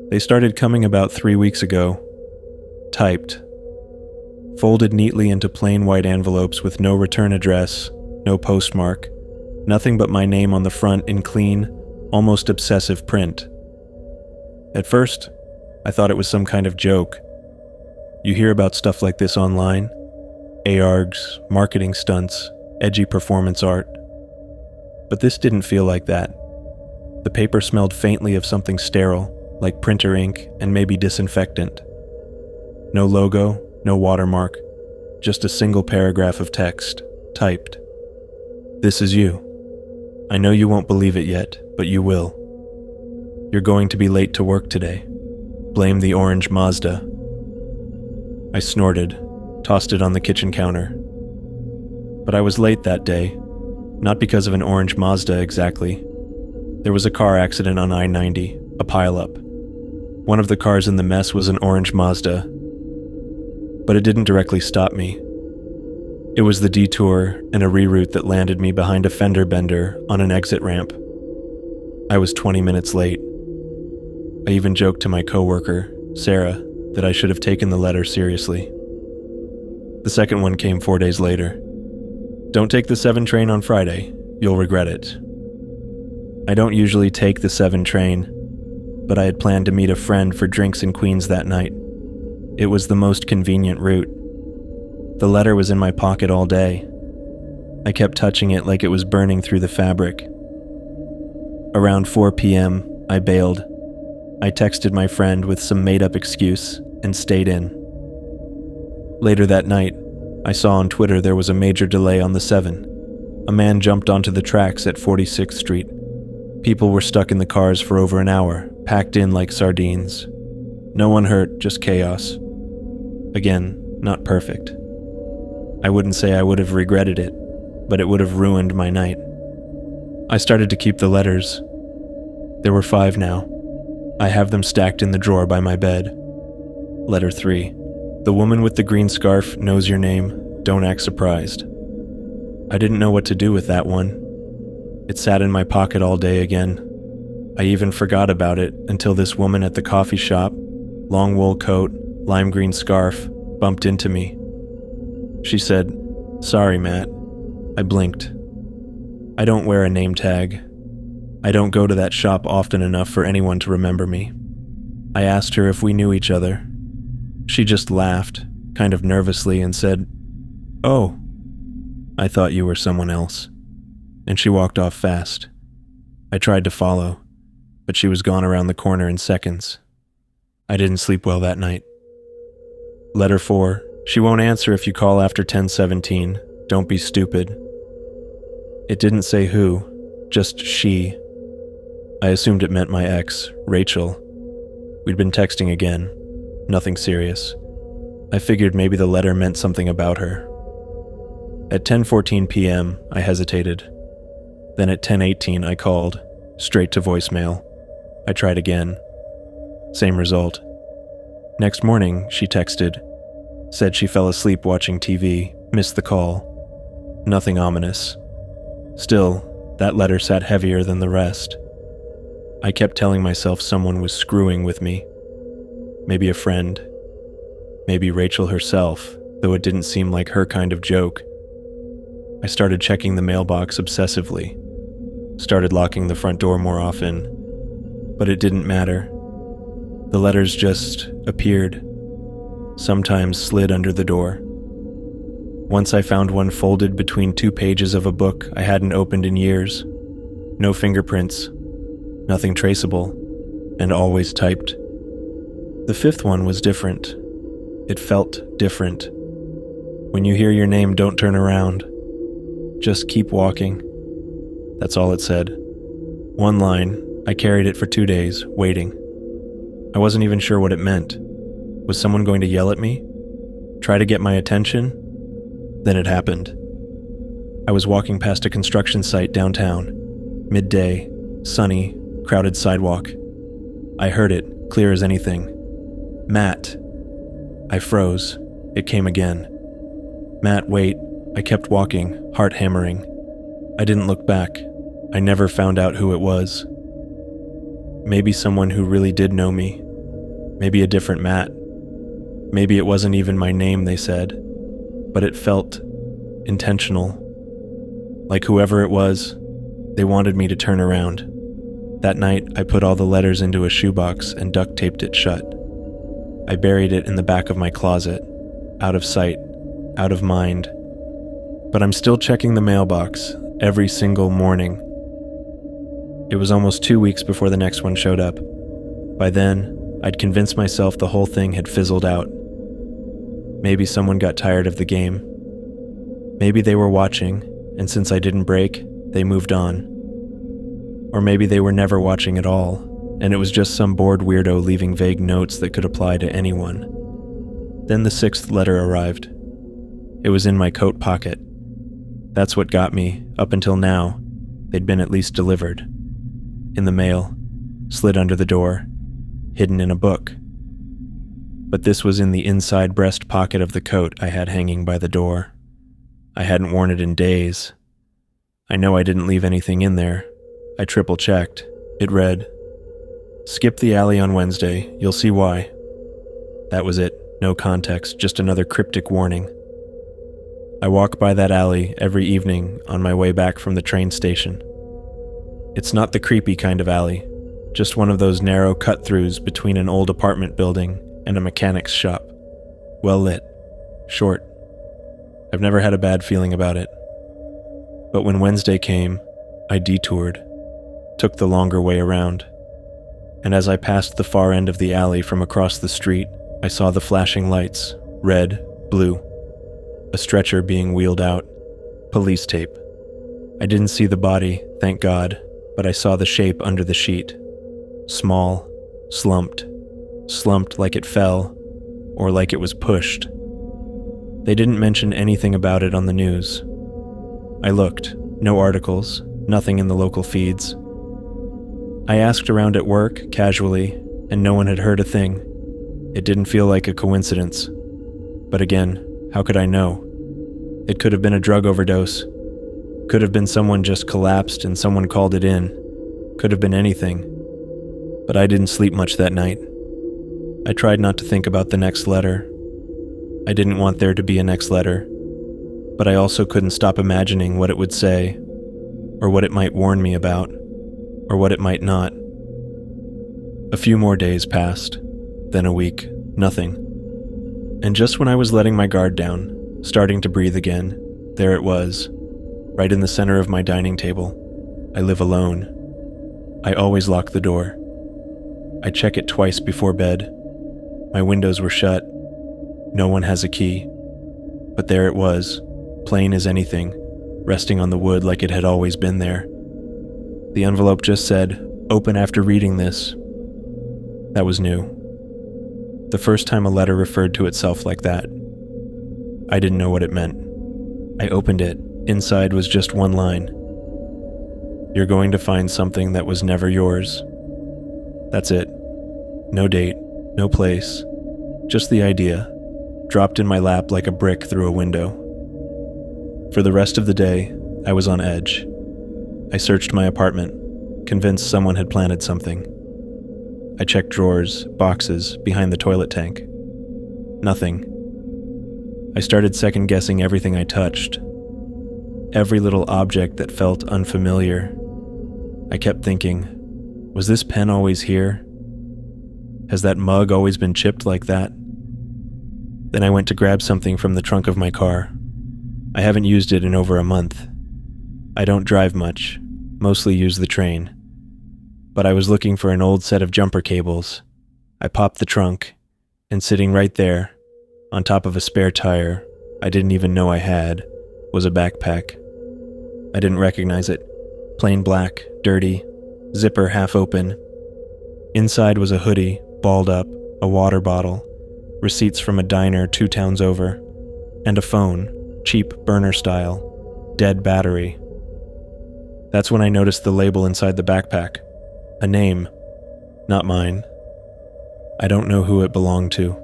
They started coming about 3 weeks ago. Typed. Folded neatly into plain white envelopes with no return address, no postmark, nothing but my name on the front in clean, almost obsessive print. At first, I thought it was some kind of joke. You hear about stuff like this online. ARGs, marketing stunts, edgy performance art. But this didn't feel like that. The paper smelled faintly of something sterile, like printer ink and maybe disinfectant. No logo, no watermark, just a single paragraph of text, typed. This is you. I know you won't believe it yet, but you will. You're going to be late to work today. Blame the orange Mazda. I snorted, tossed it on the kitchen counter. But I was late that day, not because of an orange Mazda exactly. There was a car accident on I-90, a pileup. One of the cars in the mess was an orange Mazda. But it didn't directly stop me. It was the detour and a reroute that landed me behind a fender bender on an exit ramp. I was 20 minutes late. I even joked to my coworker, Sarah, that I should have taken the letter seriously. The second one came 4 days later. Don't take the 7 train on Friday. You'll regret it. I don't usually take the 7 train, but I had planned to meet a friend for drinks in Queens that night. It was the most convenient route. The letter was in my pocket all day. I kept touching it like it was burning through the fabric. Around 4 p.m., I bailed. I texted my friend with some made-up excuse and stayed in. Later that night, I saw on Twitter there was a major delay on the 7. A man jumped onto the tracks at 46th Street. People were stuck in the cars for over an hour, packed in like sardines. No one hurt, just chaos. Again, not perfect. I wouldn't say I would have regretted it, but it would have ruined my night. I started to keep the letters. There were 5 now. I have them stacked in the drawer by my bed. Letter 3. The woman with the green scarf knows your name. Don't act surprised. I didn't know what to do with that one. It sat in my pocket all day again. I even forgot about it until this woman at the coffee shop, long wool coat, lime green scarf, bumped into me. She said, "Sorry, Matt." I blinked. I don't wear a name tag. I don't go to that shop often enough for anyone to remember me. I asked her if we knew each other. She just laughed, kind of nervously, and said, "Oh, I thought you were someone else." And she walked off fast. I tried to follow, but she was gone around the corner in seconds. I didn't sleep well that night. Letter 4. She won't answer if you call after 10:17. Don't be stupid. It didn't say who, just she. I assumed it meant my ex, Rachel. We'd been texting again. Nothing serious. I figured maybe the letter meant something about her. At 10:14 p.m., I hesitated. Then at 10:18, I called, straight to voicemail. I tried again. Same result. Next morning, she texted. Said she fell asleep watching TV, missed the call. Nothing ominous. Still, that letter sat heavier than the rest. I kept telling myself someone was screwing with me. Maybe a friend. Maybe Rachel herself, though it didn't seem like her kind of joke. I started checking the mailbox obsessively. Started locking the front door more often. But it didn't matter. The letters just appeared. Sometimes slid under the door. Once I found one folded between 2 pages of a book I hadn't opened in years. No fingerprints. Nothing traceable. And always typed. The 5th one was different. It felt different. When you hear your name, don't turn around. Just keep walking. That's all it said. One line. I carried it for 2 days, waiting. I wasn't even sure what it meant. Was someone going to yell at me? Try to get my attention? Then it happened. I was walking past a construction site downtown. Midday, sunny, crowded sidewalk. I heard it, clear as anything. Matt. I froze. It came again. Matt, wait. I kept walking, heart hammering. I didn't look back. I never found out who it was. Maybe someone who really did know me, Maybe a different Matt. Maybe it wasn't even my name, they said, but it felt intentional. Like whoever it was, they wanted me to turn around. That night, I put all the letters into a shoebox and duct taped it shut. I buried it in the back of my closet, out of sight, out of mind. But I'm still checking the mailbox every single morning. It was almost 2 weeks before the next one showed up. By then, I'd convinced myself the whole thing had fizzled out. Maybe someone got tired of the game. Maybe they were watching, and since I didn't break, they moved on. Or maybe they were never watching at all, and it was just some bored weirdo leaving vague notes that could apply to anyone. Then the 6th letter arrived. It was in my coat pocket. That's what got me. Up until now, they'd been at least delivered. In the mail, slid under the door, hidden in a book. But this was in the inside breast pocket of the coat I had hanging by the door. I hadn't worn it in days. I know I didn't leave anything in there. I triple-checked. It read, "Skip the alley on Wednesday, you'll see why." That was it, no context, just another cryptic warning. I walk by that alley every evening on my way back from the train station. It's not the creepy kind of alley, just one of those narrow cut-throughs between an old apartment building and a mechanic's shop. Well lit, short. I've never had a bad feeling about it. But when Wednesday came, I detoured, took the longer way around. And as I passed the far end of the alley from across the street, I saw the flashing lights, red, blue. A stretcher being wheeled out. Police tape. I didn't see the body, thank God, but I saw the shape under the sheet. Small, slumped like it fell, or like it was pushed. They didn't mention anything about it on the news. I looked, no articles, nothing in the local feeds. I asked around at work, casually, and no one had heard a thing. It didn't feel like a coincidence. But again, how could I know? It could have been a drug overdose. Could have been someone just collapsed and someone called it in. Could have been anything. But I didn't sleep much that night. I tried not to think about the next letter. I didn't want there to be a next letter. But I also couldn't stop imagining what it would say, or what it might warn me about, or what it might not. A few more days passed, then a week, nothing. And just when I was letting my guard down, starting to breathe again, there it was, right in the center of my dining table. I live alone. I always lock the door. I check it twice before bed. My windows were shut. No one has a key. But there it was, plain as anything, resting on the wood like it had always been there. The envelope just said, "Open after reading this." That was new. The first time a letter referred to itself like that. I didn't know what it meant. I opened it. Inside was just one line. "You're going to find something that was never yours." That's it. No date, no place. Just the idea, dropped in my lap like a brick through a window. For the rest of the day, I was on edge. I searched my apartment, convinced someone had planted something. I checked drawers, boxes, behind the toilet tank. Nothing. I started second-guessing everything I touched. Every little object that felt unfamiliar. I kept thinking, was this pen always here? Has that mug always been chipped like that? Then I went to grab something from the trunk of my car. I haven't used it in over a month. I don't drive much, mostly use the train. But I was looking for an old set of jumper cables. I popped the trunk, and sitting right there, on top of a spare tire I didn't even know I had, was a backpack. I didn't recognize it. Plain black, dirty, zipper half open. Inside was a hoodie, balled up, a water bottle, receipts from a diner 2 towns over, and a phone, cheap burner style, dead battery. That's when I noticed the label inside the backpack. A name. Not mine. I don't know who it belonged to.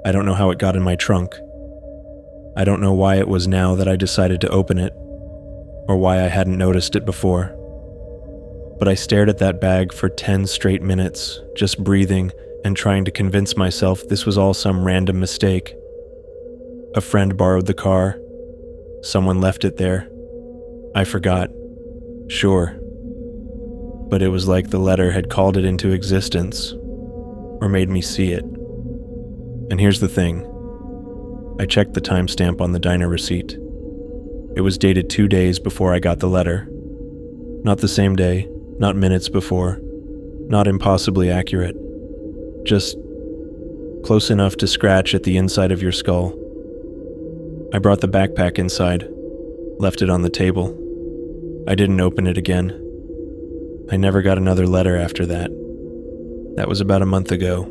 I don't know how it got in my trunk. I don't know why it was now that I decided to open it, or why I hadn't noticed it before. But I stared at that bag for 10 straight minutes, just breathing, and trying to convince myself this was all some random mistake. A friend borrowed the car. Someone left it there. I forgot. Sure. But it was like the letter had called it into existence, or made me see it. And here's the thing. I checked the timestamp on the diner receipt. It was dated 2 days before I got the letter. Not the same day, not minutes before, not impossibly accurate. Just close enough to scratch at the inside of your skull. I brought the backpack inside, left it on the table. I didn't open it again. I never got another letter after that. That was about a month ago.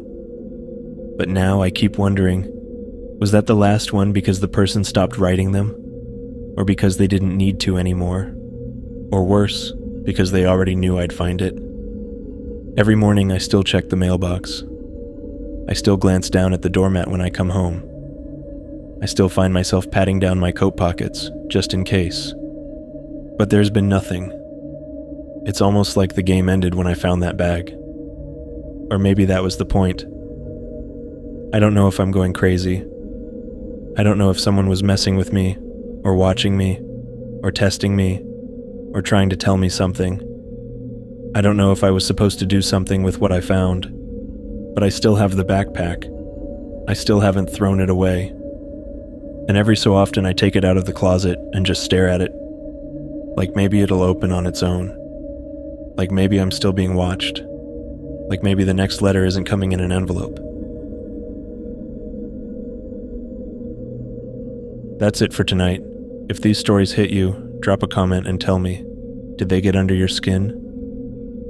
But now I keep wondering, was that the last one because the person stopped writing them? Or because they didn't need to anymore? Or worse, because they already knew I'd find it? Every morning I still check the mailbox. I still glance down at the doormat when I come home. I still find myself patting down my coat pockets, just in case. But there's been nothing. It's almost like the game ended when I found that bag. Or maybe that was the point. I don't know if I'm going crazy. I don't know if someone was messing with me, or watching me, or testing me, or trying to tell me something. I don't know if I was supposed to do something with what I found, but I still have the backpack. I still haven't thrown it away. And every so often I take it out of the closet and just stare at it. Like maybe it'll open on its own. Like maybe I'm still being watched. Like maybe the next letter isn't coming in an envelope. That's it for tonight. If these stories hit you, drop a comment and tell me. Did they get under your skin?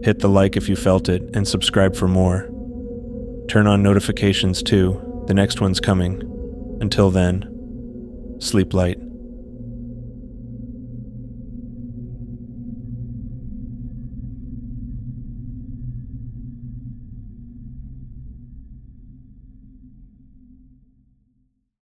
Hit the like if you felt it, and subscribe for more. Turn on notifications too. The next one's coming. Until then, sleep light.